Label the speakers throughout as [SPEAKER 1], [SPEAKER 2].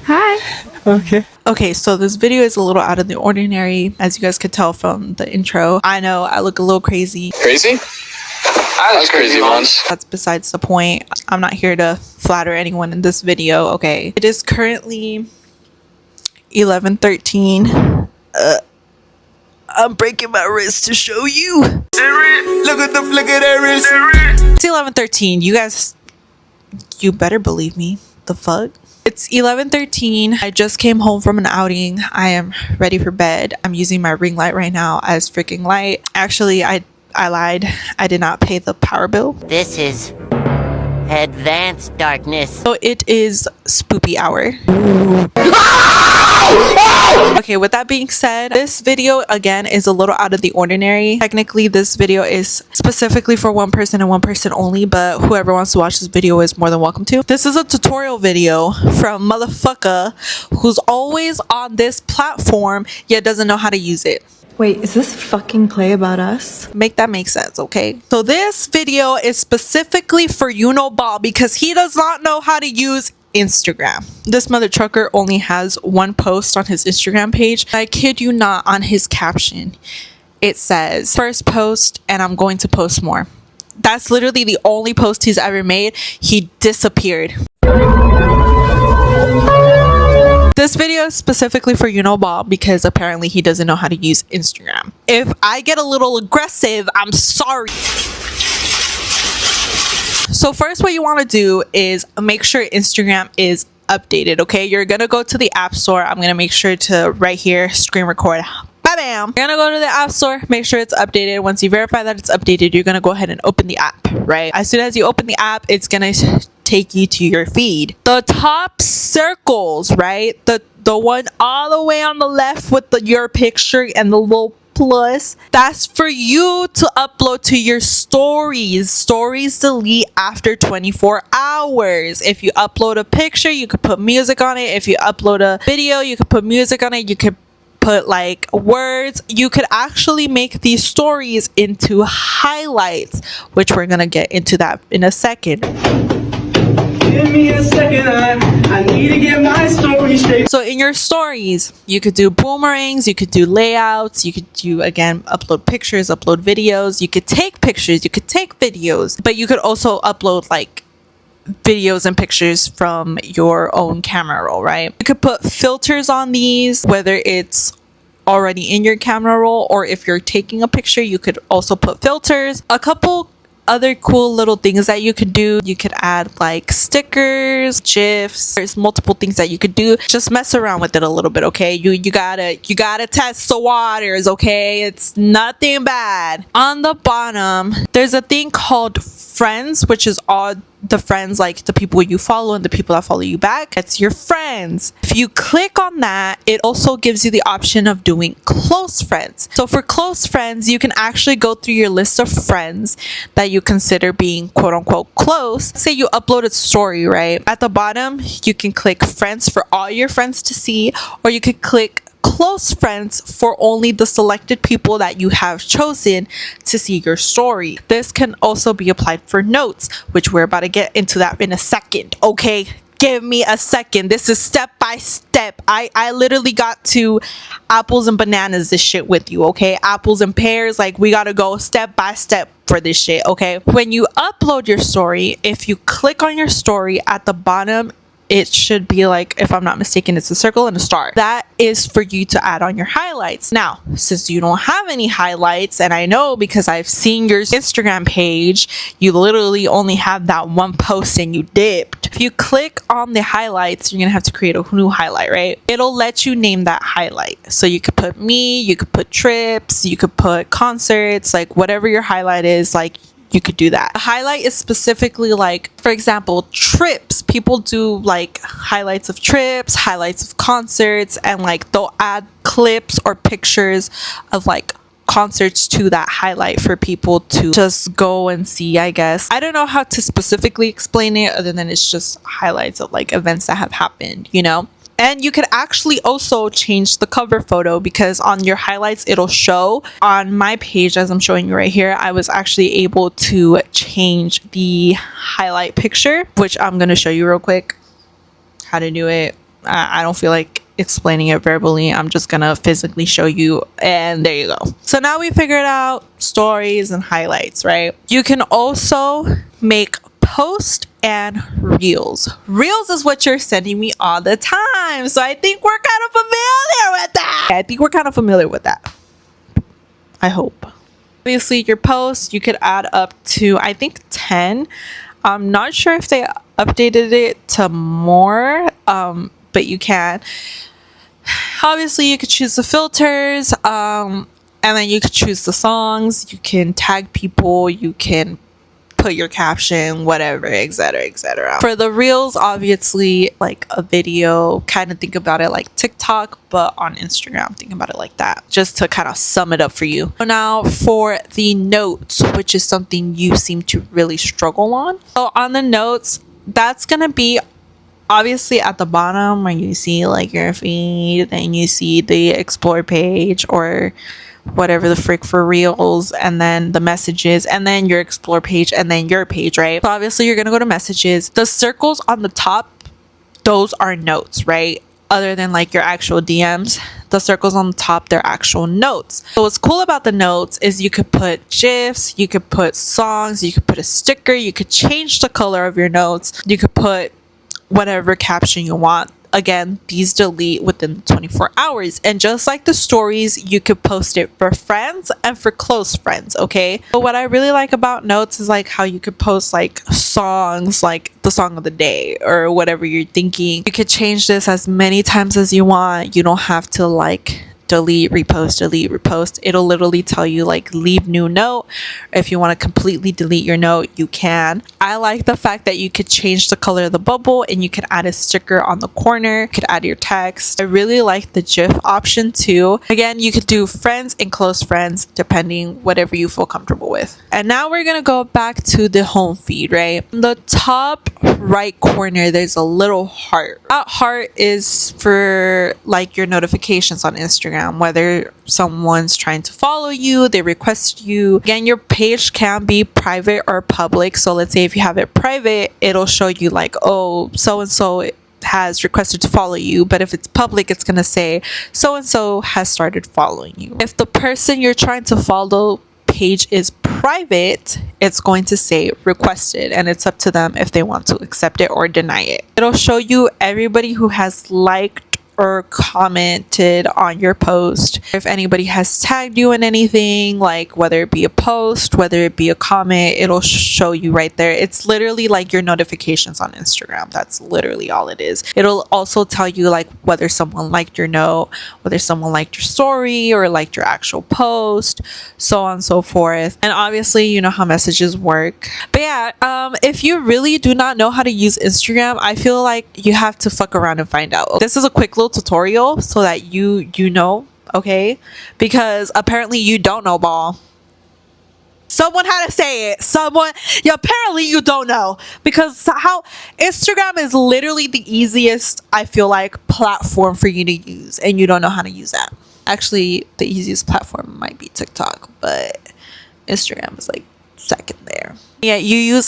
[SPEAKER 1] Hi.
[SPEAKER 2] Okay, so this video is a little out of the ordinary, as you guys could tell from the intro. I know I look a little crazy.
[SPEAKER 3] Crazy? I was crazy once.
[SPEAKER 2] That's besides the point. I'm not here to flatter anyone in this video, okay? It is currently 11:13. I'm breaking my wrist to show you.
[SPEAKER 3] Look at the flick of that wrist.
[SPEAKER 2] It's 11:13. You guys, you better believe me. The fuck? It's 11:13. I just came home from an outing. I am ready for bed. I'm using my ring light right now as freaking light. Actually, I lied. I did not pay the power bill.
[SPEAKER 4] This is advanced darkness.
[SPEAKER 2] So it is spoopy hour. Okay, with that being said, this video again is a little out of the ordinary. Technically, this video is specifically for one person and one person only, but whoever wants to watch this video is more than welcome to. This is a tutorial video from motherfucker who's always on this platform yet doesn't know how to use it.
[SPEAKER 1] Wait, is this fucking play about us?
[SPEAKER 2] Make that make sense, okay? So this video is specifically for Ball because he does not know how to use Instagram. This mother trucker only has one post on his Instagram page. I kid you not, on his caption it says first post and I'm going to post more. That's literally the only post he's ever made. He disappeared. This video is specifically for Ball because apparently he doesn't know how to use Instagram. If I get a little aggressive, I'm sorry. So first, what you want to do is make sure Instagram is updated, okay? You're going to go to the App Store. I'm going to make sure to right here screen record. Bam! You're going to go to the App Store, make sure it's updated. Once you verify that it's updated, you're going to go ahead and open the app, right? As soon as you open the app, it's going to take you to your feed. The top circles, right? The one all the way on the left with your picture and the little plus, that's for you to upload to your stories. Stories delete after 24 hours. If you upload a picture, you could put music on it. If you upload a video, you could put music on it. You could put like words. You could actually make these stories into highlights, which we're gonna get into that in a second.
[SPEAKER 5] Give me a second, I need to get my story straight.
[SPEAKER 2] So in your stories, you could do boomerangs, you could do layouts, you could do, again, upload pictures, upload videos, you could take pictures, you could take videos, but you could also upload like videos and pictures from your own camera roll, right? You could put filters on these, whether it's already in your camera roll or if you're taking a picture, you could also put filters. A couple other cool little things that you could do, you could add like stickers, gifs. There's multiple things that you could do. Just mess around with it a little bit, okay? You gotta test the waters, okay? It's nothing bad. On the bottom, there's a thing called friends, which is all the friends, like the people you follow and the people that follow you back. It's your friends. If you click on that, it also gives you the option of doing close friends. So for close friends, you can actually go through your list of friends that you consider being quote unquote close. Say you upload a story, right? At the bottom, you can click friends for all your friends to see, or you could click close friends for only the selected people that you have chosen to see your story. This can also be applied for notes, which we're about to get into that in a second, okay? Give me a second. This is step by step. I literally got to apples and bananas this shit with you, okay? Apples and pears, like we gotta go step by step for this shit, okay? When you upload your story, if you click on your story at the bottom, it should be like, if I'm not mistaken, it's a circle and a star. That is for you to add on your highlights. Now, since you don't have any highlights, and I know because I've seen your Instagram page, you literally only have that one post and you dipped. If you click on the highlights, you're gonna have to create a new highlight, right? It'll let you name that highlight. So you could put me, you could put trips, you could put concerts, like whatever your highlight is, like you could do that. A highlight is specifically like, for example, trips. People do like highlights of trips, highlights of concerts, and like they'll add clips or pictures of like concerts to that highlight for people to just go and see, I guess. I don't know how to specifically explain it other than it's just highlights of like events that have happened, you know? And you could actually also change the cover photo because on your highlights, it'll show. On my page, as I'm showing you right here, I was actually able to change the highlight picture, which I'm going to show you real quick how to do it. I don't feel like explaining it verbally. I'm just gonna physically show you, and there you go. So now we figured out stories and highlights, right? You can also make post and reels. Reels is what you're sending me all the time, so I think we're kind of familiar with that. I hope. Obviously, your posts, you could add up to, I think, 10. I'm not sure if they updated it to more, but you can. Obviously, you could choose the filters, and then you could choose the songs. You can tag people. You can put your caption, whatever, etc., etc. For the reels, obviously, like a video, kind of think about it like TikTok, but on Instagram. Think about it like that, just to kind of sum it up for you. Now, for the notes, which is something you seem to really struggle on. So on the notes, that's gonna be obviously at the bottom where you see like your feed, and you see the explore page or whatever the frick for reels, and then the messages, and then your explore page, and then your page, right? So obviously you're gonna go to messages. The circles on the top, those are notes, right? Other than like your actual DMs, the circles on the top, they're actual notes. So what's cool about the notes is you could put GIFs, you could put songs, you could put a sticker, you could change the color of your notes, you could put whatever caption you want. Again, these delete within 24 hours. And just like the stories, you could post it for friends and for close friends, okay? But what I really like about notes is like how you could post like songs, like the song of the day or whatever you're thinking. You could change this as many times as you want. You don't have to like delete, repost. It'll literally tell you like leave new note. If you want to completely delete your note, you can. I like the fact that you could change the color of the bubble, and you could add a sticker on the corner. You could add your text. I really like the GIF option too. Again, you could do friends and close friends depending whatever you feel comfortable with. And now we're gonna go back to the home feed, right? In the top right corner, there's a little heart. That heart is for like your notifications on Instagram. Whether someone's trying to follow you, they request you. Again, your page can be private or public. So let's say if you have it private, it'll show you like, oh, so and so has requested to follow you. But if it's public, it's gonna say so and so has started following you. If the person you're trying to follow page is private, it's going to say requested, and it's up to them if they want to accept it or deny it. It'll show you everybody who has liked or commented on your post. If anybody has tagged you in anything, like whether it be a post, whether it be a comment, it'll show you right there. It's literally like your notifications on Instagram. That's literally all it is. It'll also tell you like whether someone liked your note, whether someone liked your story or liked your actual post, so on and so forth. And obviously you know how messages work. But yeah, if you really do not know how to use Instagram, I feel like you have to fuck around and find out. This is a quick little tutorial so that you know, okay? Because apparently you don't know, ball. Someone had to say it. Apparently you don't know, because how Instagram is literally the easiest, I feel like, platform for you to use, and you don't know how to use that. Actually, the easiest platform might be TikTok, but Instagram is like second there. Yeah, you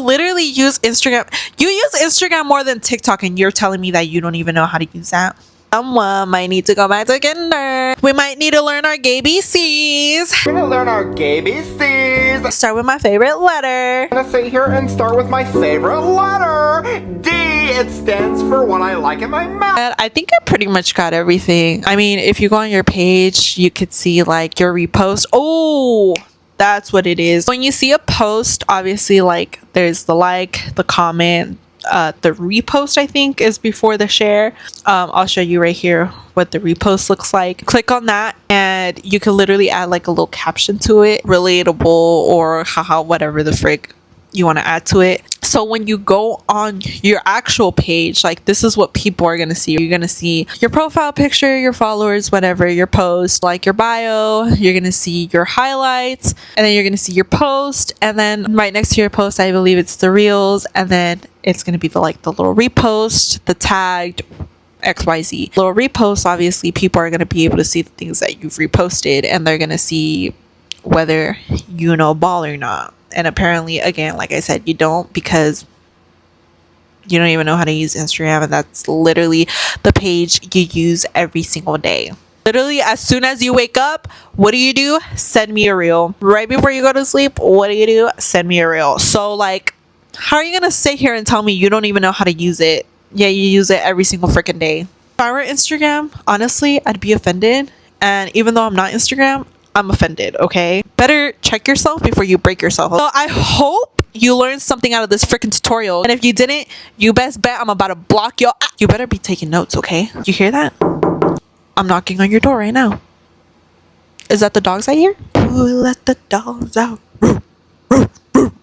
[SPEAKER 2] literally use Instagram. You use Instagram more than TikTok, and you're telling me that you don't even know how to use that? Someone might need to go back to kinder. We might need to learn our ABCs.
[SPEAKER 6] We're gonna learn our ABCs.
[SPEAKER 2] Start with my favorite letter.
[SPEAKER 6] I'm gonna sit here and start with my favorite letter, D. It stands for what I like in my mouth.
[SPEAKER 2] And I think I pretty much got everything. I mean, if you go on your page, you could see like your repost. Oh, that's what it is. When you see a post, obviously like there's the like, the comment, the repost I think is before the share. I'll show you right here what the repost looks like. Click on that and you can literally add like a little caption to it, relatable or haha, whatever the frick you want to add to it. So when you go on your actual page, like this is what people are going to see. You're going to see your profile picture, your followers, whatever, your post, like your bio. You're going to see your highlights, and then you're going to see your post, and then right next to your post, I believe it's the reels, and then it's going to be the little repost, the tagged XYZ. Little repost, obviously people are going to be able to see the things that you've reposted, and they're going to see whether you know ball or not. And apparently, again, like I said, you don't, because you don't even know how to use Instagram, and that's literally the page you use every single day. Literally, as soon as you wake up, what do? Send me a reel. Right before you go to sleep, what do? Send me a reel. So, like, how are you gonna sit here and tell me you don't even know how to use it? Yeah, you use it every single freaking day. If I were Instagram, honestly, I'd be offended. And even though I'm not Instagram, I'm offended, okay? Better check yourself before you break yourself. So I hope you learned something out of this freaking tutorial. And if you didn't, you best bet I'm about to block your ass. You better be taking notes, okay? You hear that? I'm knocking on your door right now. Is that the dogs I hear? Ooh, let the dogs out.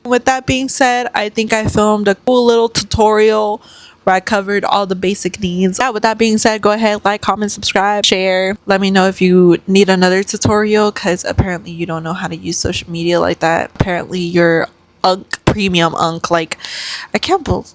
[SPEAKER 2] With that being said, I think I filmed a cool little tutorial where I covered all the basic needs. Yeah, with that being said, go ahead, like, comment, subscribe, share. Let me know if you need another tutorial, because apparently you don't know how to use social media like that. Apparently you're premium unk. Like, I can't believe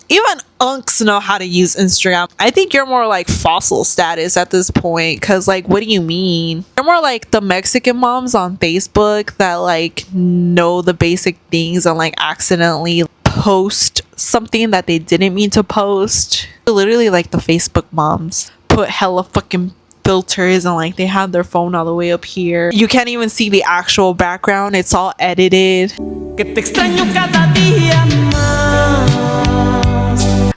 [SPEAKER 2] even unks know how to use Instagram. I think you're more like fossil status at this point, because like, what do you mean? You're more like the Mexican moms on Facebook that like know the basic things and like accidentally post something that they didn't mean to post. Literally like the Facebook moms put hella fucking filters and like they have their phone all the way up here. You can't even see the actual background. It's all edited.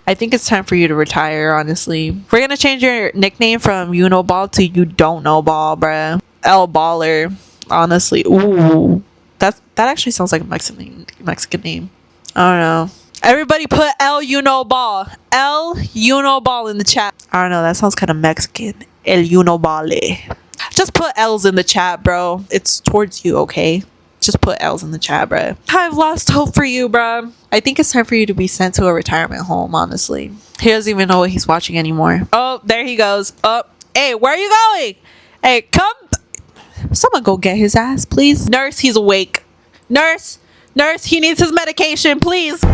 [SPEAKER 2] I think it's time for you to retire, honestly. We're gonna change your nickname from Unoball to You Don't Know Ball, bruh. L Baller, honestly. Ooh, that actually sounds like a Mexican name. I don't know. Everybody put El Unoball. El Unoball in the chat. I don't know, that sounds kind of Mexican. El Unobale. Just put L's in the chat, bro. It's towards you, okay? Just put L's in the chat, bro. I've lost hope for you, bro. I think it's time for you to be sent to a retirement home, honestly. He doesn't even know what he's watching anymore. Oh, there he goes. Oh, hey, where are you going? Hey, come. Someone go get his ass, please. Nurse, he's awake. Nurse, he needs his medication, please.